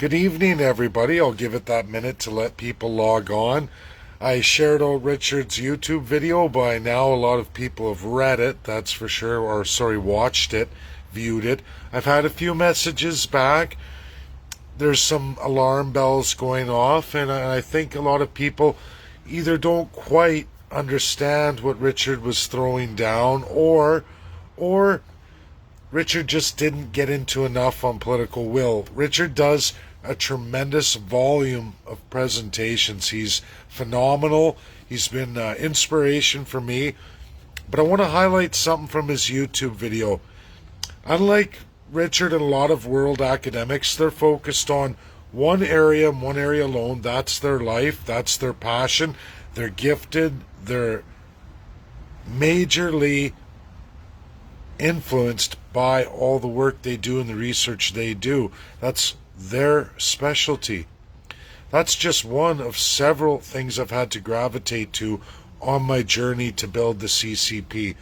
Good evening, everybody. I'll give it that minute to let people log on. I shared out Richard's YouTube video. By now, a lot of people have read it, that's for sure, or watched it, viewed it. I've had a few messages back. There's some alarm bells going off, and I think a lot of people either don't quite understand what Richard was throwing down, or Richard just didn't get into enough on political will. Richard does a tremendous volume of presentations. He's phenomenal. He's been inspiration for me. But I want to highlight something from his YouTube video. Unlike Richard and a lot of world academics, they're focused on one area and one area alone. That's their life. That's their passion. They're gifted. They're majorly influenced by all the work they do and the research they do. That's their specialty. That's just one of several things I've had to gravitate to on my journey to build the CCP.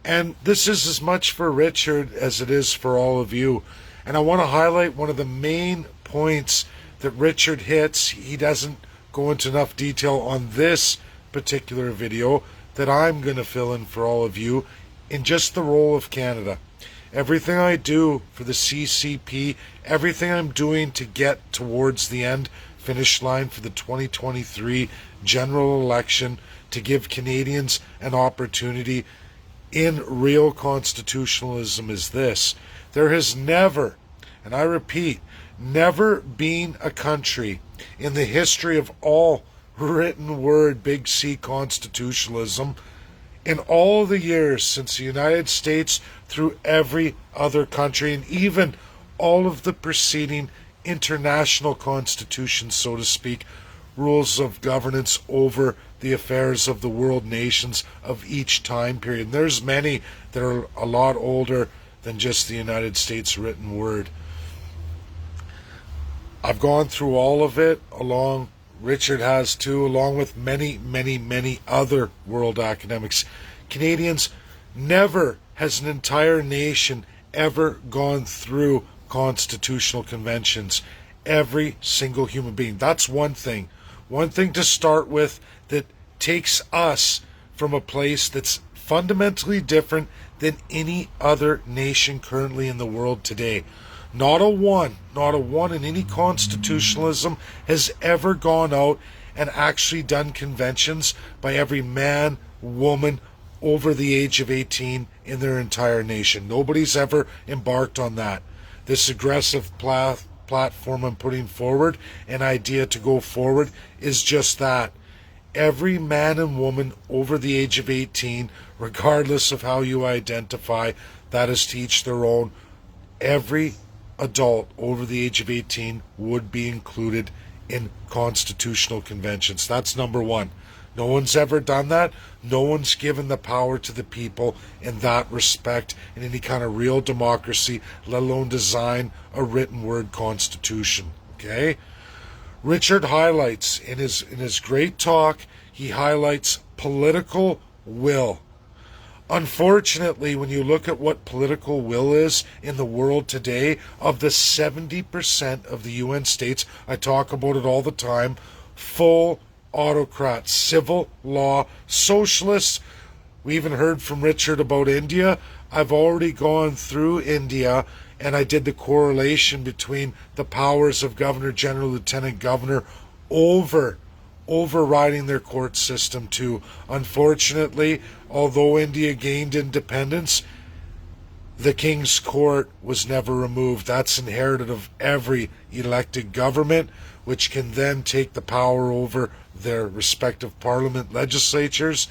And this is as much for Richard as it is for all of you. And I want to highlight one of the main points that Richard hits. He doesn't go into enough detail on this particular video that I'm going to fill in for all of you in just the role of Canada. Everything I do for the CCP, everything I'm doing to get towards the finish line for the 2023 general election, to give Canadians an opportunity in real constitutionalism, is this. There has never, and I repeat, never been a country in the history of all written word big C constitutionalism, in all the years since the United States, through every other country, and even all of the preceding international constitutions, so to speak, rules of governance over the affairs of the world nations of each time period. And there's many that are a lot older than just the United States written word. I've gone through all of it, Richard has too, along with many other world academics. Canadians, never has an entire nation ever gone through constitutional conventions. Every single human being. That's one thing. One thing to start with that takes us from a place that's fundamentally different than any other nation currently in the world today. Not a one in any constitutionalism has ever gone out and actually done conventions by every man, woman over the age of 18 in their entire nation. Nobody's ever embarked on that. This aggressive platform I'm putting forward, an idea to go forward, is just that. Every man and woman over the age of 18, regardless of how you identify, that is to each their own, every adult over the age of 18 would be included in constitutional conventions. That's number one. No one's ever done that. No one's given the power to the people in that respect in any kind of real democracy, let alone design a written word constitution. Okay? Richard highlights in his great talk, he highlights political will. Unfortunately, when you look at what political will is in the world today, of the 70% of the UN states, I talk about it all the time, full autocrats, civil law, socialists. We even heard from Richard about India. I've already gone through India, and I did the correlation between the powers of Governor General, Lieutenant Governor overriding their court system too. Unfortunately, although India gained independence, the King's Court was never removed. That's inherited of every elected government, which can then take the power over their respective parliament legislatures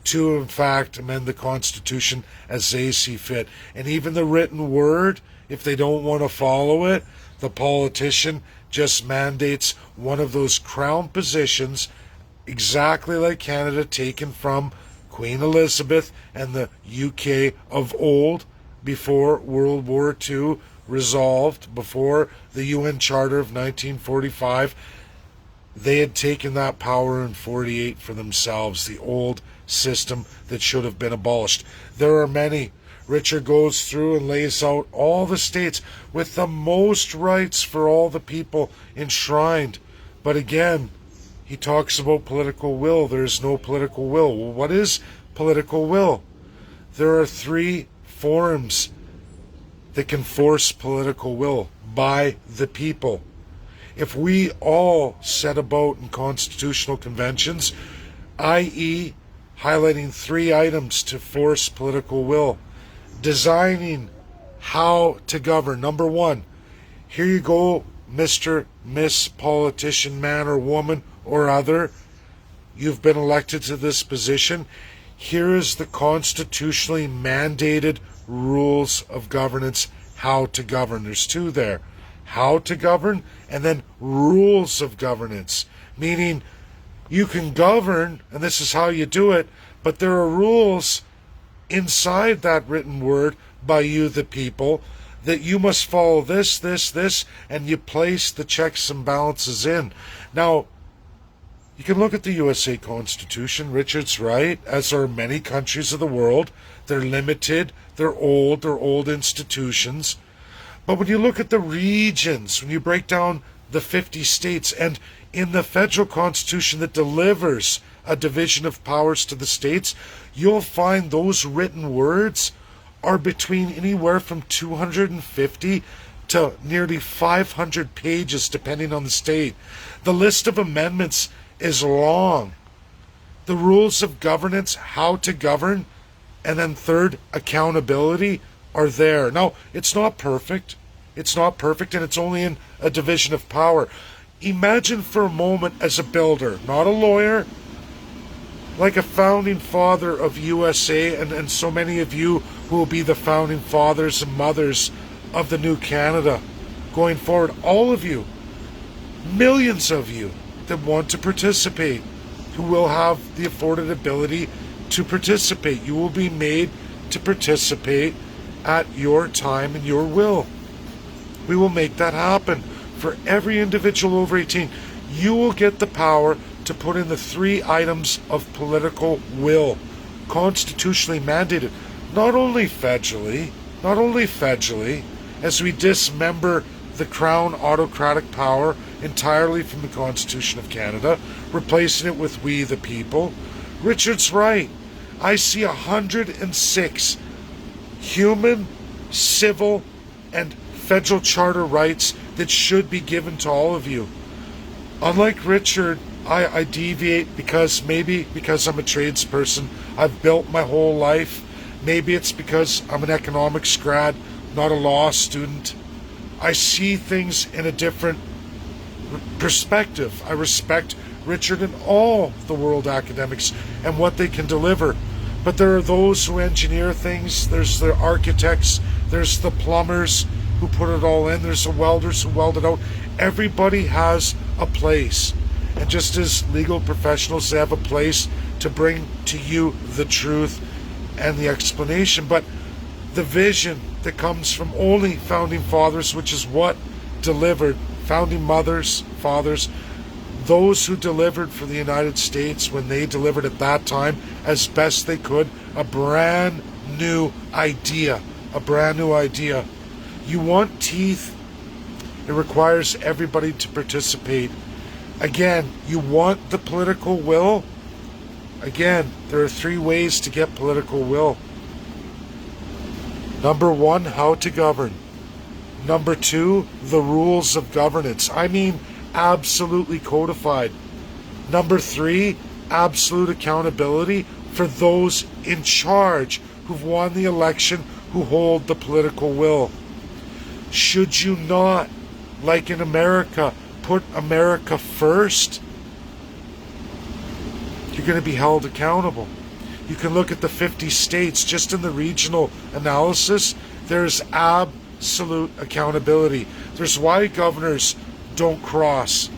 to, in fact, amend the Constitution as they see fit. And even the written word, if they don't want to follow it, the politician just mandates one of those crown positions, exactly like Canada, taken from Queen Elizabeth and the UK of old, before World War II resolved, before the UN Charter of 1945. They had taken that power in 48 for themselves, the old system that should have been abolished. There are many Richard goes through and lays out all the states with the most rights for all the people enshrined. But again, he talks about political will. There's no political will. Well, what is political will? There are three forms that can force political will by the people. If we all set about in constitutional conventions, i.e., highlighting three items to force political will, designing how to govern. Number one, here you go, Mr., Miss Politician, man or woman or other. You've been elected to this position. Here is the constitutionally mandated rules of governance, how to govern. There's two there. How to govern, and then rules of governance. Meaning, you can govern, and this is how you do it, but there are rules inside that written word by you, the people, that you must follow this, and you place the checks and balances in. Now, you can look at the USA Constitution. Richard's right, as are many countries of the world. They're limited, they're old institutions. But when you look at the regions, when you break down the 50 states, and in the federal constitution that delivers a division of powers to the states, you'll find those written words are between anywhere from 250 to nearly 500 pages, depending on the state. The list of amendments is long. The rules of governance, how to govern, and then third, accountability, are there. Now, it's not perfect. It's not perfect, and it's only in a division of power. Imagine for a moment as a builder, not a lawyer, like a founding father of USA, and so many of you who will be the founding fathers and mothers of the new Canada going forward. All of you, millions of you that want to participate, who will have the afforded ability to participate. You will be made to participate at your time and your will. We will make that happen. For every individual over 18, you will get the power to put in the three items of political will, constitutionally mandated, not only federally, as we dismember the Crown autocratic power entirely from the Constitution of Canada, replacing it with we the people. Richard's right. I see 106 human, civil, and federal charter rights that should be given to all of you. Unlike Richard, I deviate because I'm a tradesperson. I've built my whole life. Maybe it's because I'm an economics grad, not a law student. I see things in a different perspective. I respect Richard and all the world academics and what they can deliver. But there are those who engineer things. There's the architects. There's the plumbers who put it all in. There's the welders who weld it out. Everybody has a place. And just as legal professionals, they have a place to bring to you the truth and the explanation. But the vision that comes from only founding fathers, which is what delivered, founding mothers, fathers, those who delivered for the United States when they delivered at that time as best they could, a brand new idea. You want teeth, it requires everybody to participate. Again, you want the political will? Again, there are three ways to get political will. Number one, how to govern. Number two, the rules of governance. I mean, absolutely codified. Number three, absolute accountability for those in charge who've won the election, who hold the political will. Should you not, like in America, put America first, you're going to be held accountable. You can look at the 50 states. Just in the regional analysis, there's absolute accountability. There's why governors don't cross.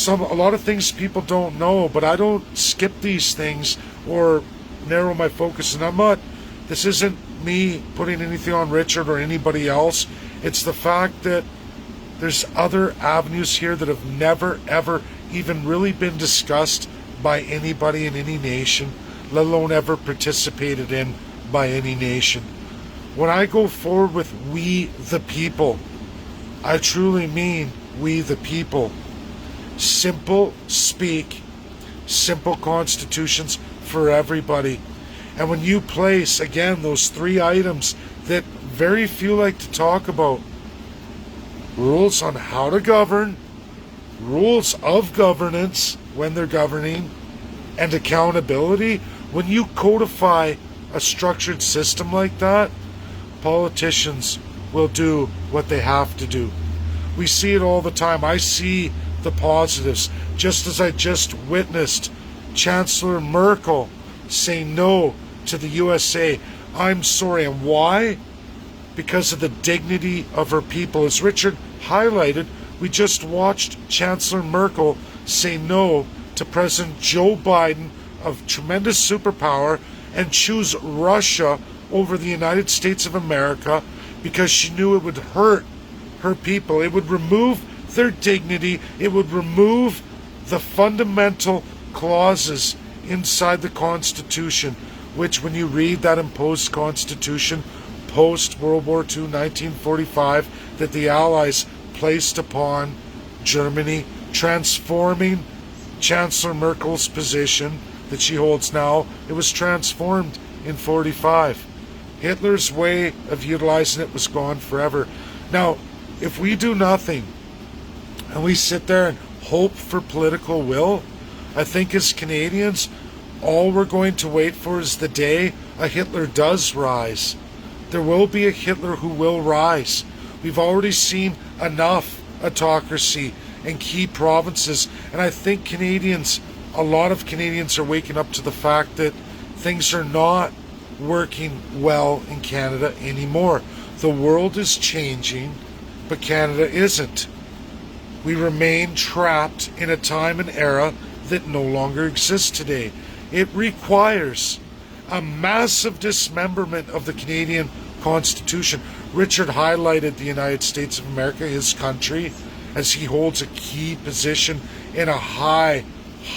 A lot of things people don't know, but I don't skip these things or narrow my focus. And this isn't me putting anything on Richard or anybody else. It's the fact that there's other avenues here that have never, ever even really been discussed by anybody in any nation, let alone ever participated in by any nation. When I go forward with we the people, I truly mean we the people. Simple speak, simple constitutions for everybody. And when you place, again, those three items that very few like to talk about, rules on how to govern, rules of governance when they're governing, and accountability, when you codify a structured system like that, politicians will do what they have to do. We see it all the time. I see the positives, just as I just witnessed Chancellor Merkel say no to the USA. I'm sorry. And why? Because of the dignity of her people. As Richard highlighted, we just watched Chancellor Merkel say no to President Joe Biden, of tremendous superpower, and choose Russia over the United States of America because she knew it would hurt her people. It would remove their dignity. It would remove the fundamental clauses inside the Constitution, which, when you read that imposed Constitution post World War II, 1945, that the Allies placed upon Germany, transforming Chancellor Merkel's position that she holds now, it was transformed in 45. Hitler's way of utilizing it was gone forever. Now, if we do nothing and we sit there and hope for political will, I think as Canadians, all we're going to wait for is the day a Hitler does rise. There will be a Hitler who will rise. We've already seen enough autocracy in key provinces, and I think Canadians, a lot of Canadians, are waking up to the fact that things are not working well in Canada anymore. The world is changing, but Canada isn't. We remain trapped in a time and era that no longer exists today. It requires a massive dismemberment of the Canadian Constitution. Richard highlighted the United States of America, his country, as he holds a key position in a high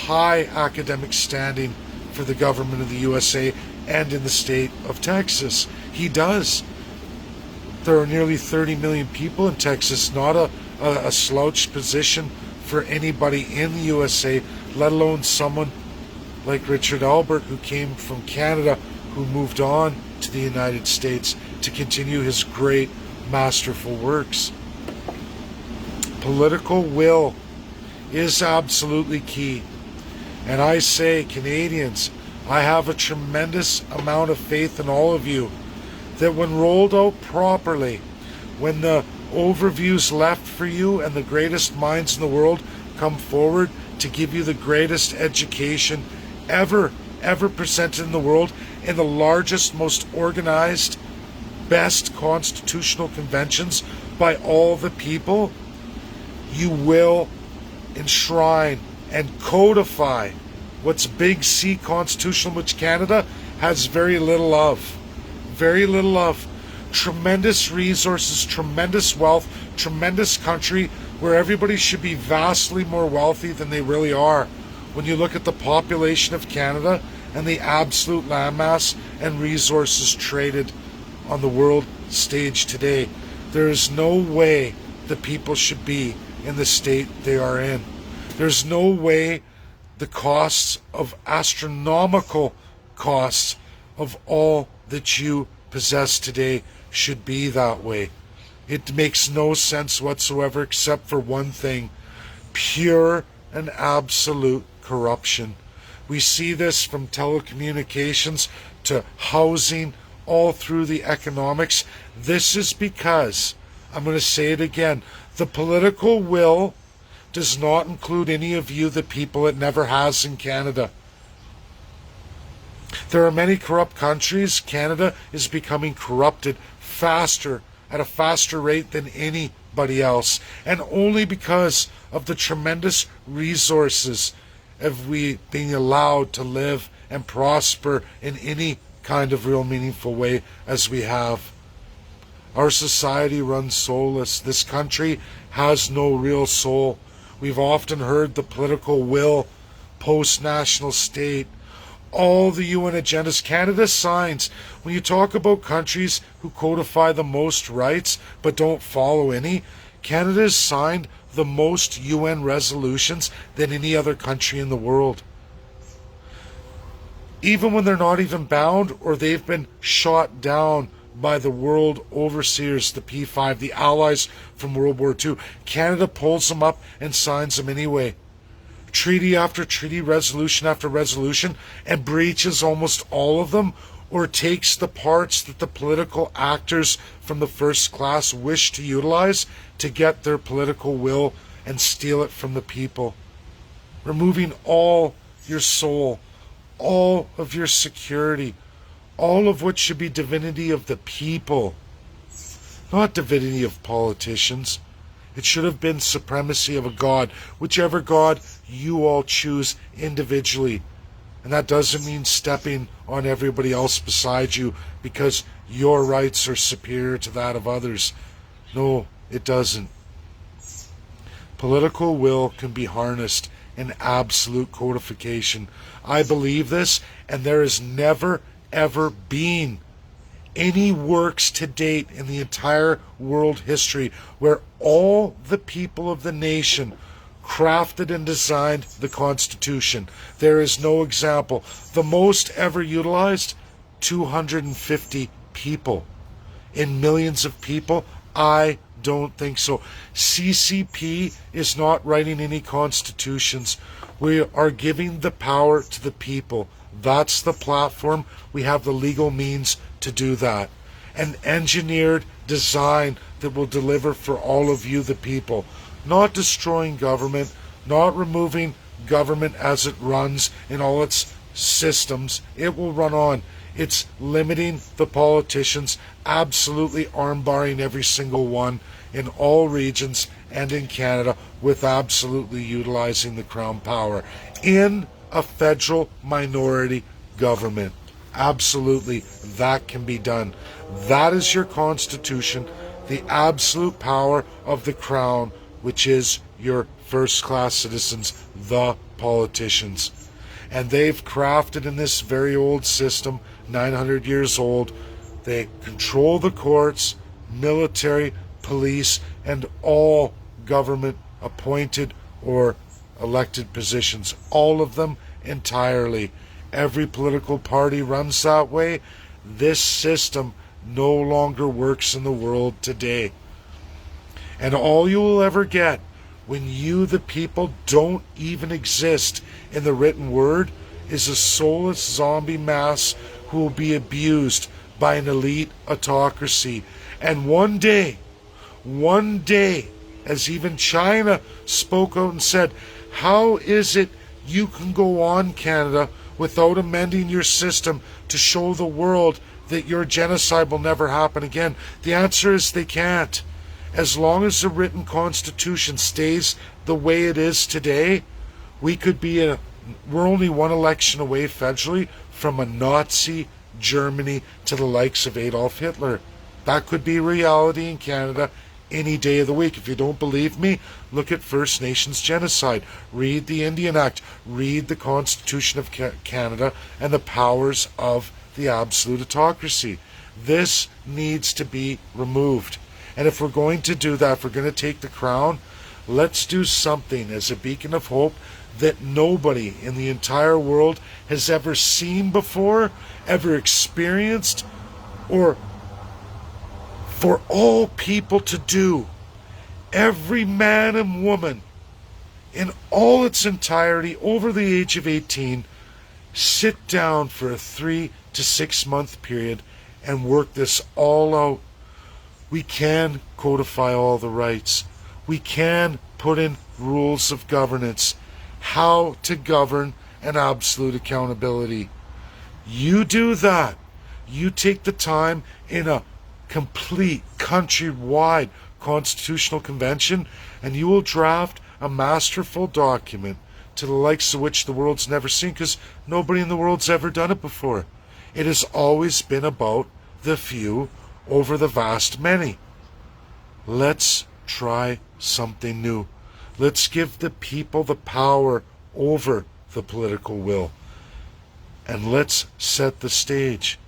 academic standing for the government of the USA and in the state of Texas. He does. There are nearly 30 million people in Texas, not a slouched position for anybody in the USA, let alone someone like Richard Albert, who came from Canada, who moved on to the United States to continue his great masterful works. Political will is absolutely key. And I say, Canadians, I have a tremendous amount of faith in all of you that when rolled out properly, when the overview's left for you and the greatest minds in the world come forward to give you the greatest education ever presented in the world, in the largest, most organized, best constitutional conventions by all the people, you will enshrine and codify what's Big C constitutional, which Canada has very little of. Very little of. Tremendous resources, tremendous wealth, tremendous country where everybody should be vastly more wealthy than they really are. When you look at the population of Canada and the absolute landmass and resources traded on the world stage today, there is no way the people should be in the state they are in. There's no way the costs of astronomical costs of all that you possess today should be that way. It makes no sense whatsoever except for one thing: pure and absolute corruption. We see this from telecommunications to housing, all through the economics. This is because, I'm going to say it again, the political will does not include any of you, the people. It never has in Canada. There are many corrupt countries. Canada is becoming corrupted faster, at a faster rate than anybody else. And only because of the tremendous resources have we been allowed to live and prosper in any kind of real meaningful way as we have. Our society runs soulless. This country has no real soul. We've often heard the political will post-national state. all the UN agendas. Canada signs. When you talk about countries who codify the most rights but don't follow any, Canada has signed the most UN resolutions than any other country in the world. Even when they're not even bound or they've been shot down by the world overseers, the P5, the allies from World War II, Canada pulls them up and signs them anyway. Treaty after treaty, resolution after resolution, and breaches almost all of them, or takes the parts that the political actors from the first class wish to utilize to get their political will and steal it from the people, removing all your soul, all of your security, all of what should be divinity of the people, not divinity of politicians. It should have been supremacy of a God, whichever God you all choose individually. And that doesn't mean stepping on everybody else beside you because your rights are superior to that of others. No, it doesn't. Political will can be harnessed in absolute codification. I believe this, and there has never, ever been any works to date in the entire world history where all the people of the nation crafted and designed the Constitution. There is no example. The most ever utilized, 250 people. In millions of people, I don't think so. CCP is not writing any constitutions. We are giving the power to the people. That's the platform. We have the legal means to do that. An engineered design that will deliver for all of you, the people. Not destroying government, not removing government as it runs in all its systems. It will run on. It's limiting the politicians, absolutely arm-barring every single one in all regions and in Canada with absolutely utilizing the Crown power in a federal minority government. Absolutely, that can be done. That is your Constitution, the absolute power of the Crown, which is your first-class citizens, the politicians. And they've crafted in this very old system, 900 years old, they control the courts, military, police, and all government appointed or elected positions. All of them entirely. Every political party runs that way. This system no longer works in the world today. And all you will ever get when you, the people, don't even exist in the written word is a soulless zombie mass who will be abused by an elite autocracy. And one day, as even China spoke out and said, how is it you can go on, Canada, without amending your system to show the world that your genocide will never happen again? The answer is they can't. As long as the written Constitution stays the way it is today, we're only one election away federally from a Nazi Germany to the likes of Adolf Hitler. That could be reality in Canada any day of the week. If you don't believe me, look at First Nations genocide. Read the Indian Act. Read the Constitution of Canada and the powers of the absolute autocracy. This needs to be removed. And if we're going to do that, if we're going to take the crown, let's do something as a beacon of hope that nobody in the entire world has ever seen before, ever experienced, or for all people to do. Every man and woman in all its entirety over the age of 18 sit down for a 3 to 6 month period and work this all out. We can codify all the rights. We can put in rules of governance, how to govern and absolute accountability. You do that. You take the time in a complete country-wide constitutional convention and you will draft a masterful document to the likes of which the world's never seen, because nobody in the world's ever done it before. It has always been about the few over the vast many. Let's try something new. Let's give the people the power over the political will. and let's set the stage.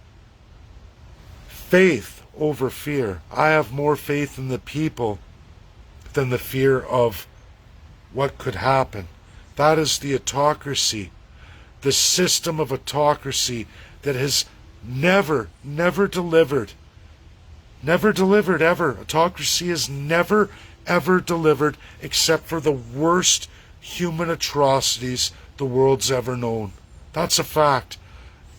Faith over fear. I have more faith in the people than the fear of what could happen. That is the autocracy, the system of autocracy that has never delivered. Never delivered, ever. Autocracy has never, ever delivered, except for the worst human atrocities the world's ever known. That's a fact.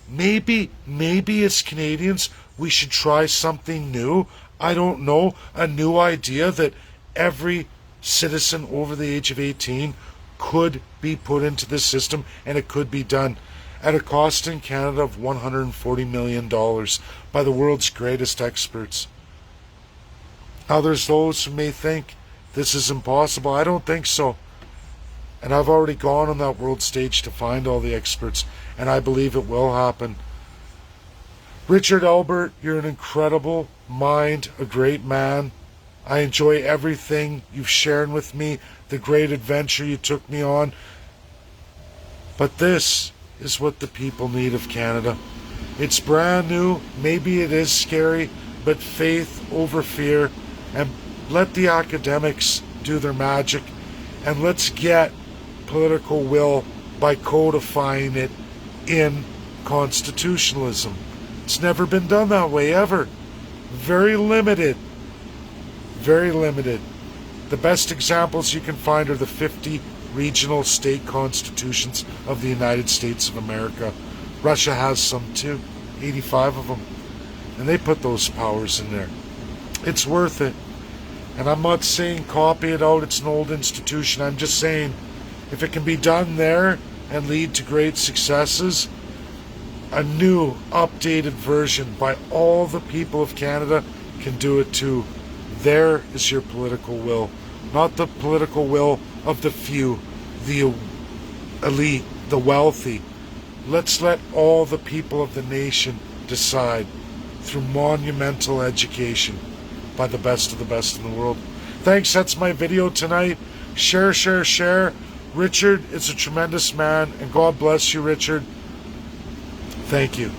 Maybe as Canadians, we should try something new. I don't know. A new idea that every citizen over the age of 18 could be put into this system, and it could be done at a cost in Canada of $140 million by the world's greatest experts. Now, there's those who may think this is impossible. I don't think so. And I've already gone on that world stage to find all the experts, and I believe it will happen. Richard Albert, you're an incredible mind, a great man. I enjoy everything you've shared with me, the great adventure you took me on. But this is what the people need of Canada. It's brand new, maybe it is scary, but faith over fear, and let the academics do their magic, and let's get political will by codifying it in constitutionalism. It's never been done that way, ever. Very limited. Very limited. The best examples you can find are the 50 regional state constitutions of the United States of America. Russia has some too, 85 of them. And they put those powers in there. It's worth it. And I'm not saying copy it out, it's an old institution. I'm just saying, if it can be done there and lead to great successes, a new, updated version by all the people of Canada can do it too. There is your political will. Not the political will of the few, the elite, the wealthy. Let's let all the people of the nation decide through monumental education by the best of the best in the world. Thanks, that's my video tonight. Share, share, share. Richard is a tremendous man, and God bless you, Richard. Thank you.